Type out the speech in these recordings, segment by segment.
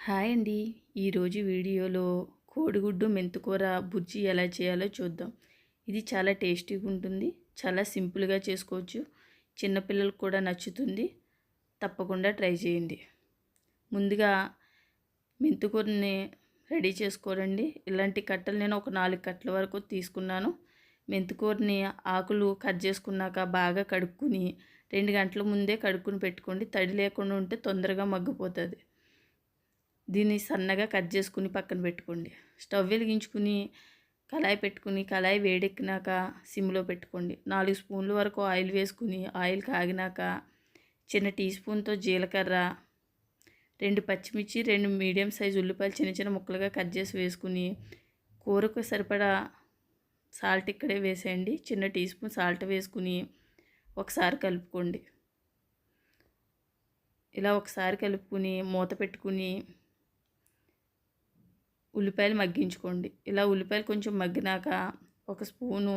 Hi అండి. ఈరోజు వీడియోలో కోడిగుడ్డు మెంతికూర బుర్జీ ఎలా చేయాలో చూద్దాం. ఇది చాలా టేస్టీగా ఉంటుంది. చాలా సింపుల్గా చేసుకోవచ్చు. చిన్నపిల్లలకు కూడా నచ్చుతుంది. తప్పకుండా ట్రై చేయండి. ముందుగా మెంతికూరని రెడీ చేసుకోరండి. ఇలాంటి కట్టలు నేను ఒక 4 కట్టల వరకు తీసుకున్నాను. మెంతికూరని ఆకులు కట్ చేసుకున్నాక బాగా కడుక్కుని 2 గంటల ముందే కడుక్కుని పెట్టుకోండి. తడి లేకుండా ఉంటే తొందరగా మగ్గిపోతుంది. దీన్ని సన్నగా కట్ చేసుకుని పక్కన పెట్టుకోండి. స్టవ్ వెలిగించుకుని కళాయి పెట్టుకుని కళాయి వేడెక్కినాక సిమ్లో పెట్టుకోండి. 4 స్పూన్ల వరకు ఆయిల్ వేసుకుని ఆయిల్ కాగినాక చిన్న టీ స్పూన్తో జీలకర్ర, 2 పచ్చిమిర్చి, 2 మీడియం సైజు ఉల్లిపాయలు చిన్న చిన్న ముక్కలుగా కట్ చేసి వేసుకుని కూరకు సరిపడా సాల్ట్ ఇక్కడే వేసేయండి. చిన్న టీ స్పూన్ సాల్ట్ వేసుకుని ఒకసారి కలుపుకోండి. ఇలా ఒకసారి కలుపుకుని మూత పెట్టుకుని ఉల్లిపాయలు మగ్గించుకోండి. ఇలా ఉల్లిపాయలు కొంచెం మగ్గినాక 1 స్పూను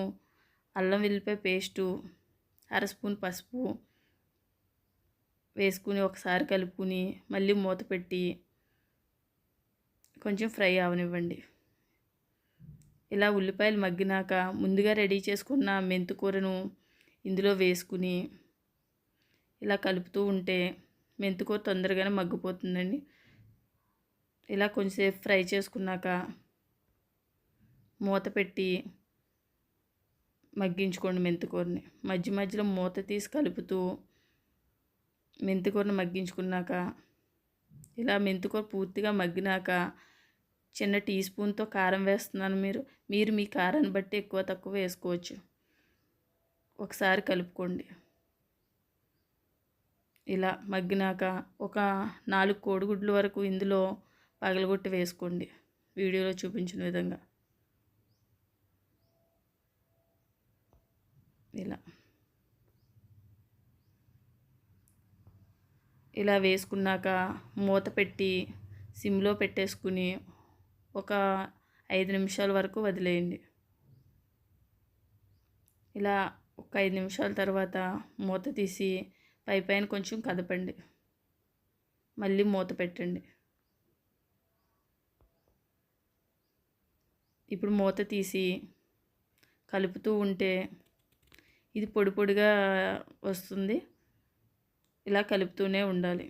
అల్లం వెల్లిపాయ పేస్టు, 1/2 స్పూన్ పసుపు వేసుకుని ఒకసారి కలుపుకుని మళ్ళీ మూత పెట్టి కొంచెం ఫ్రై అవనివ్వండి. ఇలా ఉల్లిపాయలు మగ్గినాక ముందుగా రెడీ చేసుకున్న మెంతికూరను ఇందులో వేసుకుని ఇలా కలుపుతూ ఉంటే మెంతికూర తొందరగానే మగ్గిపోతుందండి. ఇలా కొంచెంసేపు ఫ్రై చేసుకున్నాక మూత పెట్టి మగ్గించుకోండి మెంతికూరని. మధ్య మధ్యలో మూత తీసి కలుపుతూ మెంతికూరని మగ్గించుకున్నాక ఇలా మెంతికూర పూర్తిగా మగ్గినాక చిన్న టీ స్పూన్తో కారం వేస్తున్నాను. మీరు మీ కారాన్ని బట్టి ఎక్కువ తక్కువ వేసుకోవచ్చు. ఒకసారి కలుపుకోండి. ఇలా మగ్గినాక ఒక 4 కోడిగుడ్ల వరకు ఇందులో పగలగొట్టి వేసుకోండి. వీడియోలో చూపించిన విధంగా ఇలా వేసుకున్నాక మూత పెట్టి సిమ్లో పెట్టేసుకుని ఒక 5 నిమిషాల వరకు వదిలేయండి. ఇలా ఒక 5 నిమిషాల తర్వాత మూత తీసి పైన కొంచెం కదపండి. మళ్ళీ మూత పెట్టండి. ఇప్పుడు మూత తీసి కలుపుతూ ఉంటే ఇది పొడి పొడిగా వస్తుంది. ఇలా కలుపుతూనే ఉండాలి.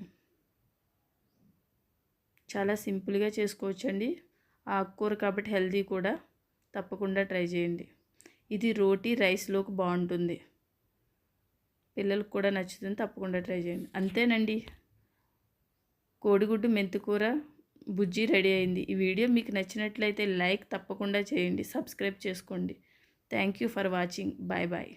చాలా సింపుల్గా చేసుకోవచ్చండి. ఆకుకూర కాబట్టి హెల్తీ కూడా. తప్పకుండా ట్రై చేయండి. ఇది రోటీ రైస్లోకి బాగుంటుంది. పిల్లలకు కూడా నచ్చుతుంది. తప్పకుండా ట్రై చేయండి. అంతేనండి, కోడిగుడ్డు మెంతికూర బుజ్జి రెడీ అయింది. ఈ వీడియో మీకు నచ్చినట్లయితే లైక్ తప్పకుండా చేయండి. సబ్స్క్రైబ్ చేసుకోండి. Thank you for watching. Bye bye.